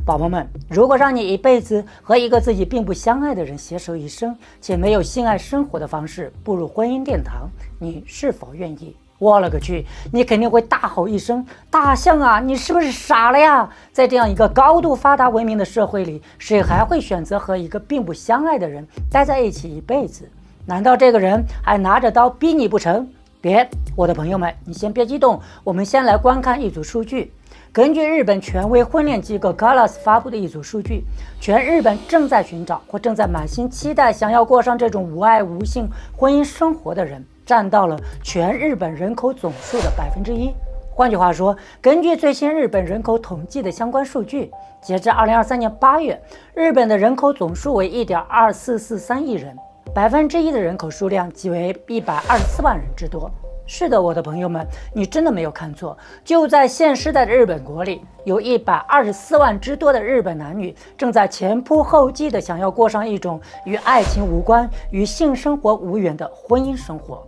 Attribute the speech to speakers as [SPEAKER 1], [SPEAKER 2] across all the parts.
[SPEAKER 1] 宝宝们，如果让你一辈子和一个自己并不相爱的人携手一生，且没有性爱生活的方式步入婚姻殿堂，你是否愿意？我勒个去，你肯定会大吼一声：大象啊，你是不是傻了呀？在这样一个高度发达文明的社会里，谁还会选择和一个并不相爱的人待在一起一辈子？难道这个人还拿着刀逼你不成？别，我的朋友们，你先别激动，我们先来观看一组数据。根据日本权威婚恋机构 CALAS 发布的一组数据，全日本正在寻找或正在满心期待想要过上这种无爱无性婚姻生活的人，占到了全日本人口总数的1%。换句话说，根据最新日本人口统计的相关数据，截至2023年8月，日本的人口总数为 1.2443 亿人，1%的人口数量即为124万人之多。是的，我的朋友们，你真的没有看错，就在现时代的日本国里，有124万之多的日本男女正在前仆后继地想要过上一种与爱情无关、与性生活无缘的婚姻生活。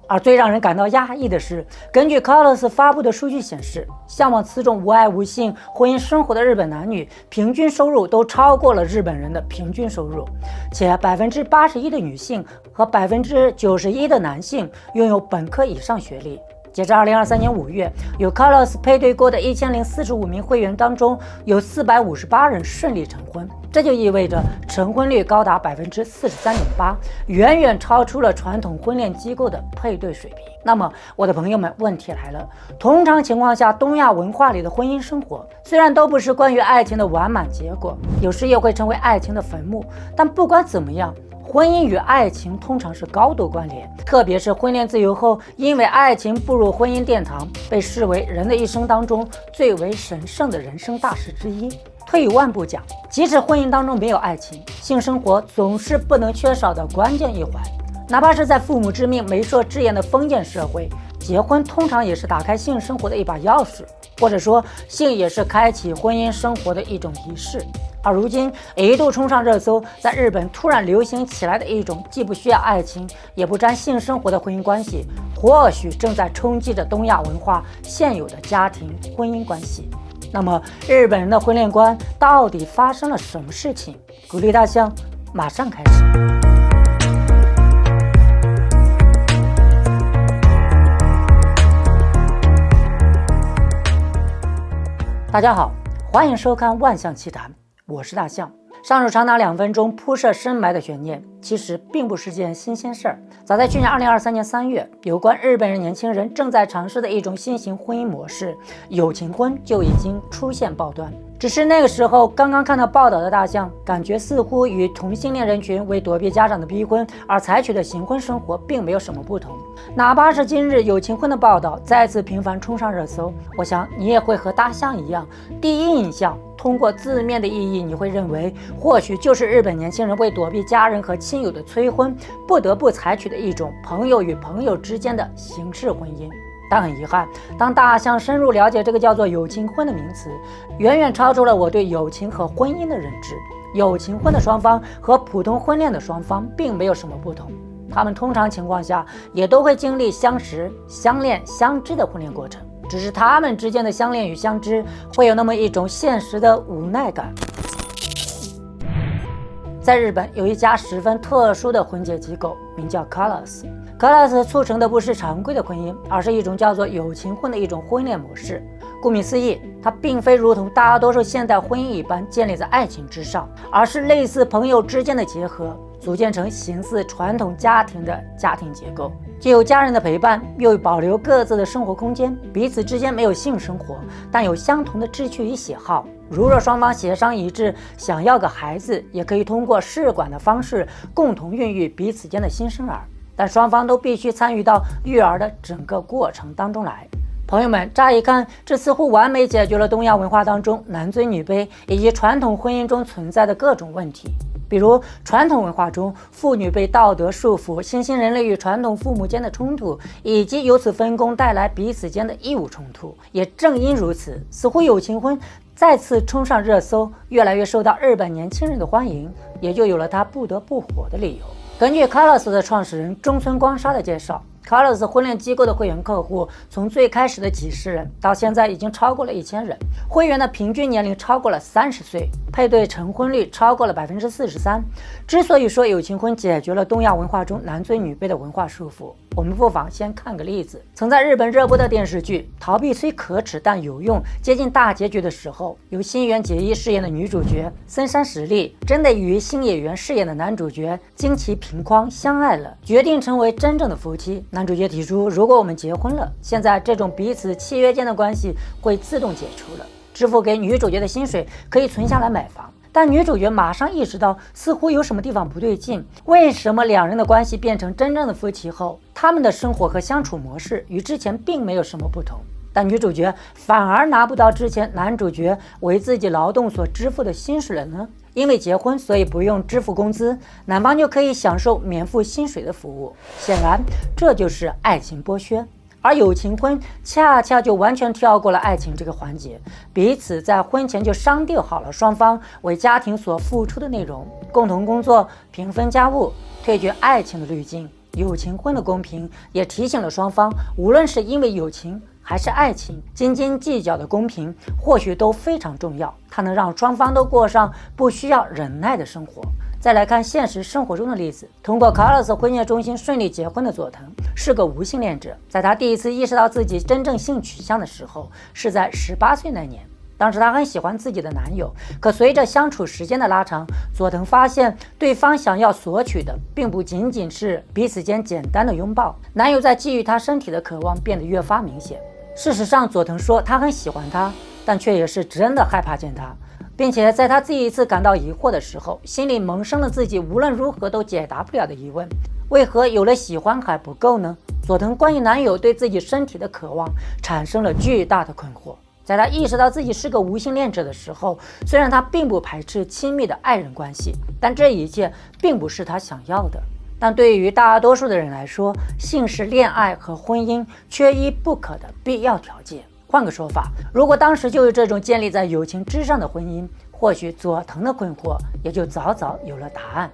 [SPEAKER 1] 而最让人感到压抑的是，根据 CALAS 发布的数据显示，向往此种无爱无性婚姻生活的日本男女平均收入都超过了日本人的平均收入，且81%的女性和91%的男性拥有本科以上学历。截至2023年5月，有 CALAS 配对过的1045名会员当中，有458人顺利成婚，这就意味着成婚率高达43.8%，远远超出了传统婚恋机构的配对水平。那么，我的朋友们，问题来了，通常情况下，东亚文化里的婚姻生活虽然都不是关于爱情的完满结果，有时也会成为爱情的坟墓，但不管怎么样，婚姻与爱情通常是高度关联，特别是婚恋自由后，因为爱情步入婚姻殿堂，被视为人的一生当中最为神圣的人生大事之一。退一万步讲，即使婚姻当中没有爱情，性生活总是不能缺少的关键一环。哪怕是在父母之命媒妁之言的封建社会，结婚通常也是打开性生活的一把钥匙，或者说性也是开启婚姻生活的一种仪式。而如今一度冲上热搜，在日本突然流行起来的一种既不需要爱情也不沾性生活的婚姻关系，或许正在冲击着东亚文化现有的家庭婚姻关系。那么日本人的婚恋观到底发生了什么事情？鼓励大象马上开始。大家好，欢迎收看万象奇谈，我是大象。上述长达2分钟铺设深埋的悬念，其实并不是件新鲜事儿。早在去年2023年3月，有关日本人年轻人正在尝试的一种新型婚姻模式——有情婚就已经出现报端。只是那个时候刚刚看到报道的大象，感觉似乎与同性恋人群为躲避家长的逼婚而采取的行婚生活并没有什么不同。哪怕是今日有情婚的报道再次频繁冲上热搜，我想你也会和大象一样，第一印象通过字面的意义，你会认为或许就是日本年轻人为躲避家人和亲友的催婚，不得不采取的一种朋友与朋友之间的形式婚姻。但很遗憾，当大象深入了解这个叫做有情婚的名词，远远超出了我对友情和婚姻的认知。有情婚的双方和普通婚恋的双方并没有什么不同，他们通常情况下也都会经历相识、相恋、相知的婚恋过程，只是他们之间的相恋与相知会有那么一种现实的无奈感。在日本有一家十分特殊的婚介机构，名叫 CALAS。CALAS 促成的不是常规的婚姻，而是一种叫做有情婚的一种婚恋模式。顾名思义，它并非如同大多数现代婚姻一般建立在爱情之上，而是类似朋友之间的结合，组建成形似传统家庭的家庭结构，既有家人的陪伴，又保留各自的生活空间，彼此之间没有性生活，但有相同的志趣与喜好。如若双方协商一致，想要个孩子，也可以通过试管的方式共同孕育彼此间的新生儿，但双方都必须参与到育儿的整个过程当中来。朋友们，乍一看，这似乎完美解决了东亚文化当中男尊女卑以及传统婚姻中存在的各种问题。比如传统文化中，妇女被道德束缚，新兴人类与传统父母间的冲突，以及由此分工带来彼此间的义务冲突。也正因如此，似乎有情婚再次冲上热搜，越来越受到日本年轻人的欢迎，也就有了它不得不火的理由。根据 CALAS 的创始人中村光沙的介绍， Carlos 婚恋机构的会员客户从最开始的几十人，到现在已经超过了1000人，会员的平均年龄超过了30岁，配对成婚率超过了43%。之所以说有情婚解决了东亚文化中男尊女卑的文化束缚，我们不妨先看个例子。曾在日本热播的电视剧《逃避虽可耻但有用》接近大结局的时候，由新垣结衣饰演的女主角森山实力真的与新演员饰演的男主角金崎平匡相爱了，决定成为真正的夫妻。男主角提出，如果我们结婚了，现在这种彼此契约间的关系会自动解除了，支付给女主角的薪水可以存下来买房。但女主角马上意识到似乎有什么地方不对劲，为什么两人的关系变成真正的夫妻后，他们的生活和相处模式与之前并没有什么不同，但女主角反而拿不到之前男主角为自己劳动所支付的薪水了呢？因为结婚，所以不用支付工资，男方就可以享受免付薪水的服务。显然，这就是爱情剥削。而有情婚恰恰就完全跳过了爱情这个环节，彼此在婚前就商定好了双方为家庭所付出的内容，共同工作，平分家务，退却爱情的滤镜。有情婚的公平也提醒了双方，无论是因为友情还是爱情，斤斤计较的公平或许都非常重要，它能让双方都过上不需要忍耐的生活。再来看现实生活中的例子，通过 Carlos 婚宴中心顺利结婚的佐藤是个无性恋者，在他第一次意识到自己真正性取向的时候，是在18岁那年。当时他很喜欢自己的男友，可随着相处时间的拉长，佐藤发现对方想要索取的并不仅仅是彼此间简单的拥抱，男友在觊觎他身体的渴望变得越发明显。事实上，佐藤说他很喜欢他，但却也是真的害怕见他，并且在他第一次感到疑惑的时候，心里萌生了自己无论如何都解答不了的疑问：为何有了喜欢还不够呢？佐藤关于男友对自己身体的渴望产生了巨大的困惑。在他意识到自己是个无性恋者的时候，虽然他并不排斥亲密的爱人关系，但这一切并不是他想要的。但对于大多数的人来说，性是恋爱和婚姻缺一不可的必要条件。换个说法，如果当时就有这种建立在友情之上的婚姻，或许佐藤的困惑也就早早有了答案。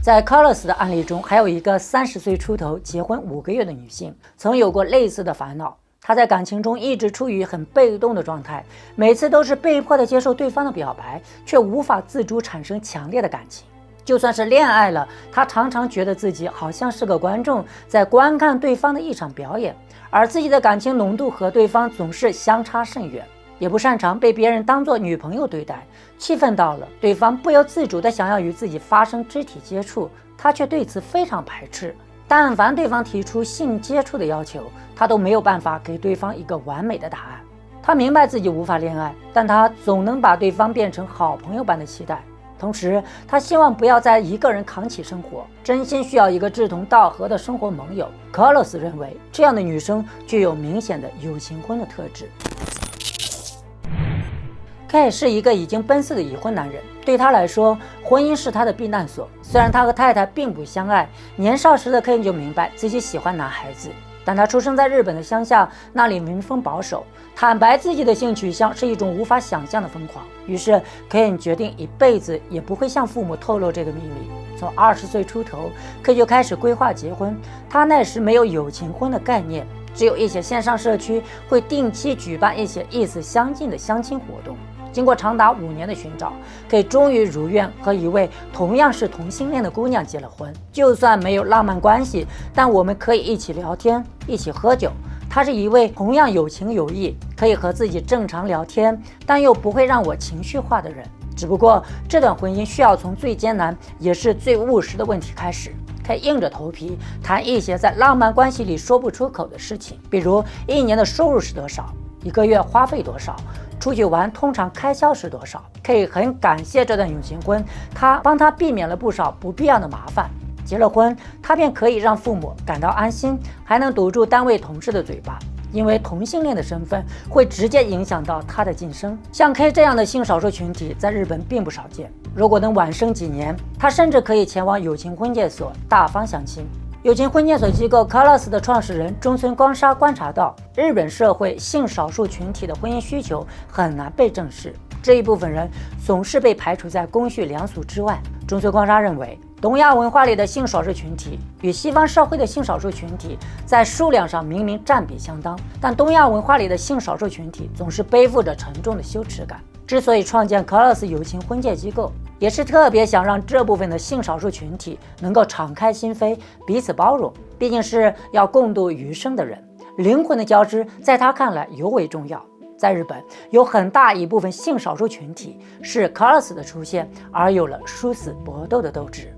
[SPEAKER 1] 在 Carlos 的案例中，还有一个30岁出头、结婚5个月的女性，曾有过类似的烦恼。她在感情中一直处于很被动的状态，每次都是被迫的接受对方的表白，却无法自主产生强烈的感情。就算是恋爱了，她常常觉得自己好像是个观众，在观看对方的一场表演，而自己的感情浓度和对方总是相差甚远。也不擅长被别人当作女朋友对待，气愤到了对方不由自主地想要与自己发生肢体接触，她却对此非常排斥。但凡对方提出性接触的要求，她都没有办法给对方一个完美的答案。她明白自己无法恋爱，但她总能把对方变成好朋友般的期待。同时，她希望不要再一个人扛起生活，真心需要一个志同道合的生活盟友。Carlos 认为，这样的女生具有明显的有情婚的特质。K 是一个已经奔四的已婚男人，对他来说，婚姻是他的避难所。虽然他和太太并不相爱，年少时的 K 就明白自己喜欢男孩子，但他出生在日本的乡下，那里民风保守，坦白自己的性取向是一种无法想象的疯狂。于是 K 决定一辈子也不会向父母透露这个秘密。从20岁出头 ，K 就开始规划结婚。他那时没有有情婚的概念，只有一些线上社区会定期举办一些意思相近的相亲活动。经过长达5年的寻找，K终于如愿和一位同样是同性恋的姑娘结了婚。就算没有浪漫关系，但我们可以一起聊天，一起喝酒。她是一位同样有情有义，可以和自己正常聊天，但又不会让我情绪化的人。只不过这段婚姻需要从最艰难也是最务实的问题开始。K硬着头皮谈一些在浪漫关系里说不出口的事情，比如1年的收入是多少，1个月花费多少，出去玩通常开销是多少。K很感谢这段有情婚，他帮他避免了不少不必要的麻烦。结了婚，他便可以让父母感到安心，还能堵住单位同事的嘴巴。因为同性恋的身份会直接影响到他的晋升。像 K 这样的性少数群体在日本并不少见，如果能晚生几年，他甚至可以前往有情婚介所大方相亲。有情婚介所机构 Carlos 的创始人中村光沙观察到，日本社会性少数群体的婚姻需求很难被正视，这一部分人总是被排除在公序良俗之外。中村光沙认为，东亚文化里的性少数群体与西方社会的性少数群体在数量上明明占比相当，但东亚文化里的性少数群体总是背负着沉重的羞耻感。之所以创建 Colors 友情婚介机构，也是特别想让这部分的性少数群体能够敞开心扉，彼此包容。毕竟是要共度余生的人，灵魂的交织在他看来尤为重要。在日本，有很大一部分性少数群体是 Colors 的出现而有了殊死搏斗的斗志。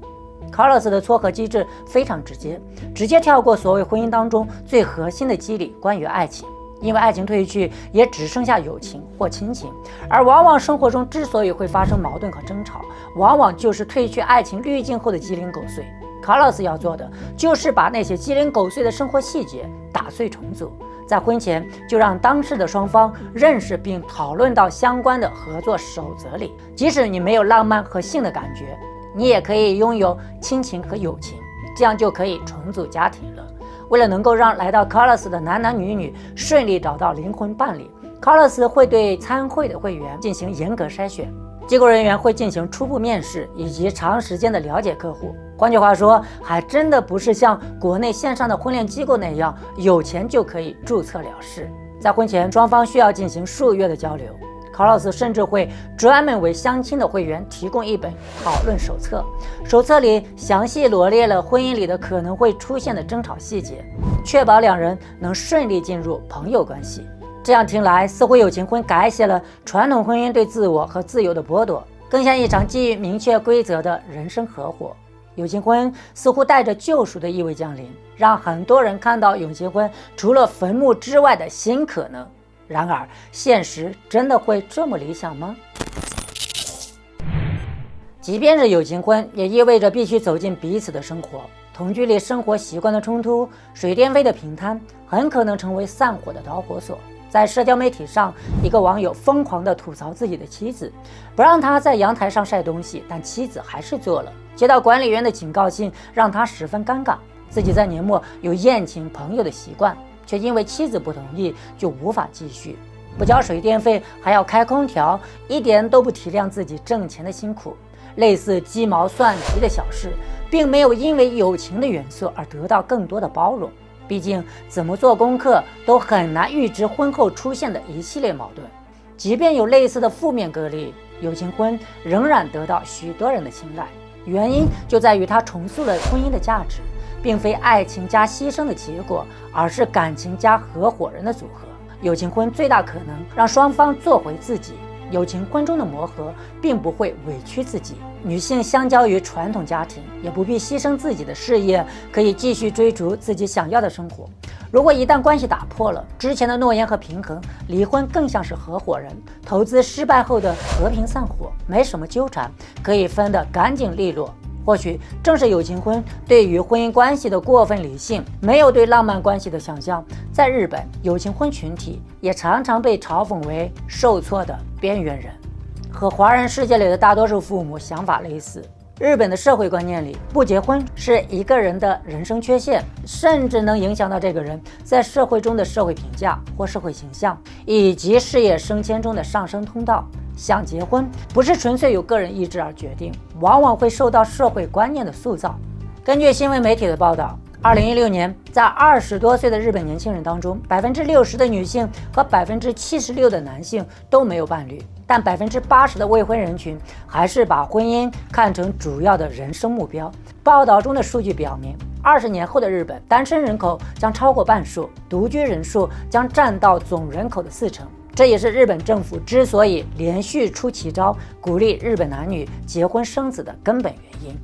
[SPEAKER 1] Colors 的撮合机制非常直接跳过所谓婚姻当中最核心的机理关于爱情，因为爱情褪去，也只剩下友情或亲情，而往往生活中之所以会发生矛盾和争吵，往往就是褪去爱情滤镜后的鸡零狗碎。Colors 要做的就是把那些鸡零狗碎的生活细节打碎重组，在婚前就让当事的双方认识并讨论到相关的合作守则里。即使你没有浪漫和性的感觉，你也可以拥有亲情和友情，这样就可以重组家庭了。为了能够让来到 Colors 的男男女女顺利找到灵魂伴侣， Colors 会对参会的会员进行严格筛选，机构人员会进行初步面试以及长时间的了解客户。换句话说，还真的不是像国内线上的婚恋机构那样有钱就可以注册了事。在婚前，双方需要进行数月的交流。Colors 甚至会专门为相亲的会员提供一本讨论手册，手册里详细罗列了婚姻里的可能会出现的争吵细节，确保两人能顺利进入朋友关系。这样听来，似乎友情婚改写了传统婚姻对自我和自由的剥夺，更像一场基于明确规则的人生合伙。友情婚似乎带着救赎的意味降临，让很多人看到友情婚除了坟墓之外的新可能。然而，现实真的会这么理想吗？即便是友情婚，也意味着必须走进彼此的生活。同居里生活习惯的冲突、水电费的平摊，很可能成为散伙的导火索。在社交媒体上，一个网友疯狂地吐槽自己的妻子，不让他在阳台上晒东西，但妻子还是做了。接到管理员的警告信，让他十分尴尬。自己在年末有宴请朋友的习惯，却因为妻子不同意，就无法继续。不交水电费还要开空调，一点都不体谅自己挣钱的辛苦。类似鸡毛蒜皮的小事，并没有因为友情的元素而得到更多的包容。毕竟怎么做功课都很难预知婚后出现的一系列矛盾。即便有类似的负面个例，友情婚仍然得到许多人的青睐，原因就在于它重塑了婚姻的价值，并非爱情加牺牲的结果，而是感情加合伙人的组合。友情婚最大可能让双方做回自己，友情婚中的磨合并不会委屈自己。女性相较于传统家庭，也不必牺牲自己的事业，可以继续追逐自己想要的生活。如果一旦关系打破了之前的诺言和平衡，离婚更像是合伙人投资失败后的和平散伙，没什么纠缠，可以分得干净利落。或许正是友情婚对于婚姻关系的过分理性，没有对浪漫关系的想象。在日本，友情婚群体也常常被嘲讽为受挫的边缘人。和华人世界里的大多数父母想法类似，日本的社会观念里，不结婚是一个人的人生缺陷，甚至能影响到这个人在社会中的社会评价或社会形象，以及事业升迁中的上升通道。想结婚不是纯粹由个人意志而决定，往往会受到社会观念的塑造。根据新闻媒体的报道，2016年，在20多岁的日本年轻人当中，60%的女性和76%的男性都没有伴侣，但80%的未婚人群还是把婚姻看成主要的人生目标。报道中的数据表明，20年后的日本，单身人口将超过半数，独居人数将占到总人口的40%。这也是日本政府之所以连续出奇招，鼓励日本男女结婚生子的根本原因。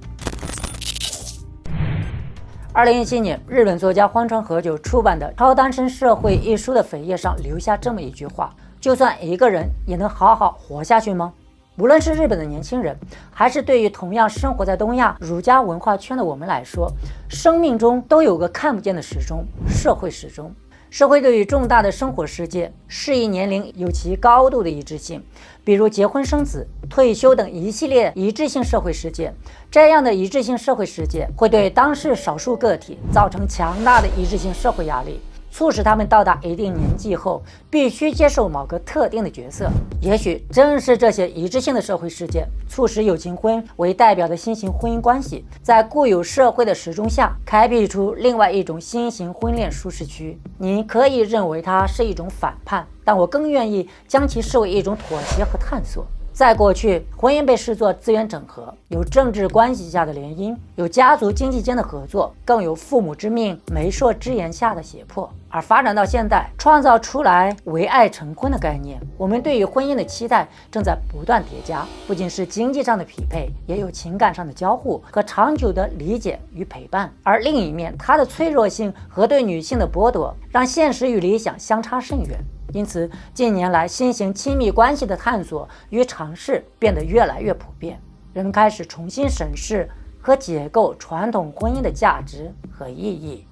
[SPEAKER 1] 2017年，日本作家荒川和久出版的《超单身社会》一书的扉页上留下这么一句话：就算一个人也能好好活下去吗？无论是日本的年轻人，还是对于同样生活在东亚儒家文化圈的我们来说，生命中都有个看不见的时钟——社会时钟。社会对于重大的生活事件、适宜年龄有其高度的一致性，比如结婚生子、退休等一系列一致性社会事件。这样的一致性社会事件会对当事少数个体造成强大的一致性社会压力，促使他们到达一定年纪后必须接受某个特定的角色。也许正是这些一致性的社会事件，促使有情婚为代表的新型婚姻关系在固有社会的时钟下开辟出另外一种新型婚恋舒适区。你可以认为它是一种反叛，但我更愿意将其视为一种妥协和探索。在过去，婚姻被视作资源整合，有政治关系下的联姻，有家族经济间的合作，更有父母之命媒妁之言下的胁迫。而发展到现代，创造出来为爱成婚的概念，我们对于婚姻的期待正在不断叠加，不仅是经济上的匹配，也有情感上的交互和长久的理解与陪伴。而另一面，它的脆弱性和对女性的剥夺，让现实与理想相差甚远。因此，近年来新型亲密关系的探索与尝试变得越来越普遍，人们开始重新审视和解构传统婚姻的价值和意义。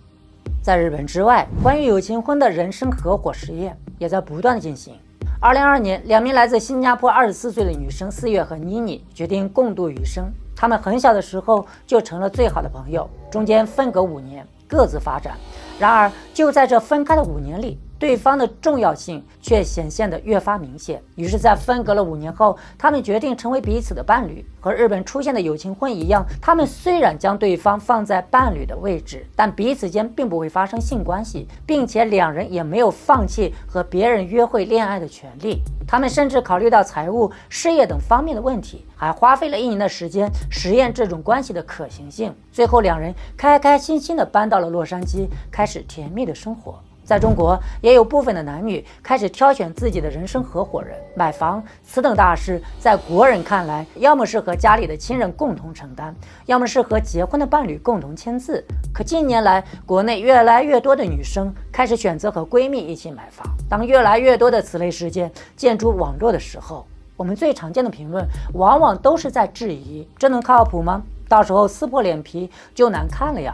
[SPEAKER 1] 在日本之外，关于有情婚的人生合伙实验也在不断的进行。2022年，2名来自新加坡24岁的女生4月和妮妮决定共度余生。她们很小的时候就成了最好的朋友，中间分隔5年，各自发展。然而，就在这分开的5年里，对方的重要性却显现得越发明显。于是，在分隔了5年后，他们决定成为彼此的伴侣。和日本出现的有情婚一样，他们虽然将对方放在伴侣的位置，但彼此间并不会发生性关系，并且两人也没有放弃和别人约会恋爱的权利。他们甚至考虑到财务、事业等方面的问题，还花费了1年的时间实验这种关系的可行性。最后，两人开开心心地搬到了洛杉矶，开始甜蜜的生活。在中国，也有部分的男女开始挑选自己的人生合伙人。买房、此等大事，在国人看来，要么是和家里的亲人共同承担，要么是和结婚的伴侣共同签字。可近年来，国内越来越多的女生开始选择和闺蜜一起买房。当越来越多的此类事件见诸网络的时候，我们最常见的评论往往都是在质疑：这能靠谱吗？到时候撕破脸皮就难看了呀。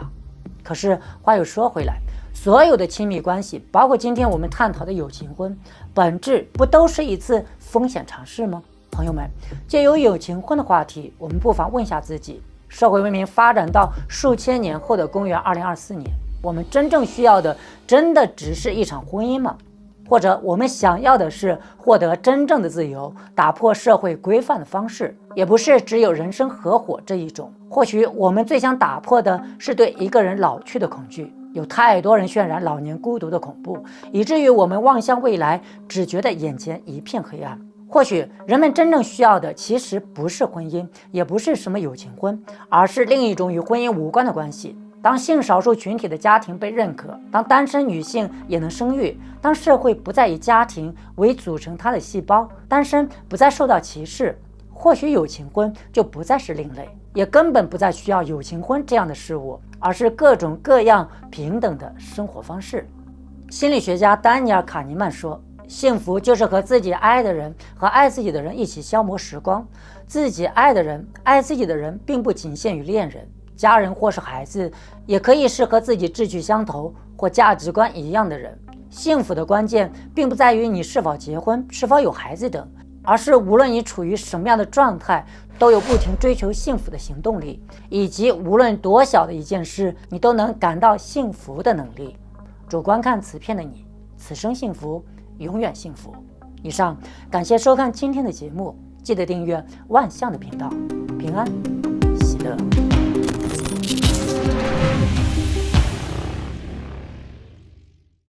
[SPEAKER 1] 可是话又说回来，所有的亲密关系，包括今天我们探讨的有情婚，本质不都是一次风险尝试吗？朋友们，借由有情婚的话题，我们不妨问下自己：社会文明发展到数千年后的公元2024年，我们真正需要的真的只是一场婚姻吗？或者我们想要的是获得真正的自由，打破社会规范的方式，也不是只有人生合伙这一种。或许我们最想打破的是对一个人老去的恐惧。有太多人渲染老年孤独的恐怖，以至于我们望向未来，只觉得眼前一片黑暗。或许人们真正需要的其实不是婚姻，也不是什么有情婚，而是另一种与婚姻无关的关系。当性少数群体的家庭被认可，当单身女性也能生育，当社会不再以家庭为组成它的细胞，单身不再受到歧视，或许有情婚就不再是另类，也根本不再需要有情婚这样的事物，而是各种各样平等的生活方式。心理学家丹尼尔·卡尼曼说，幸福就是和自己爱的人和爱自己的人一起消磨时光。自己爱的人、爱自己的人并不仅限于恋人、家人或是孩子，也可以是和自己志趣相投或价值观一样的人。幸福的关键并不在于你是否结婚、是否有孩子等，而是无论你处于什么样的状态，都有不停追求幸福的行动力，以及无论多小的一件事，你都能感到幸福的能力。祝观看此片的你，此生幸福，永远幸福。以上，感谢收看今天的节目，记得订阅万象的频道，平安喜乐。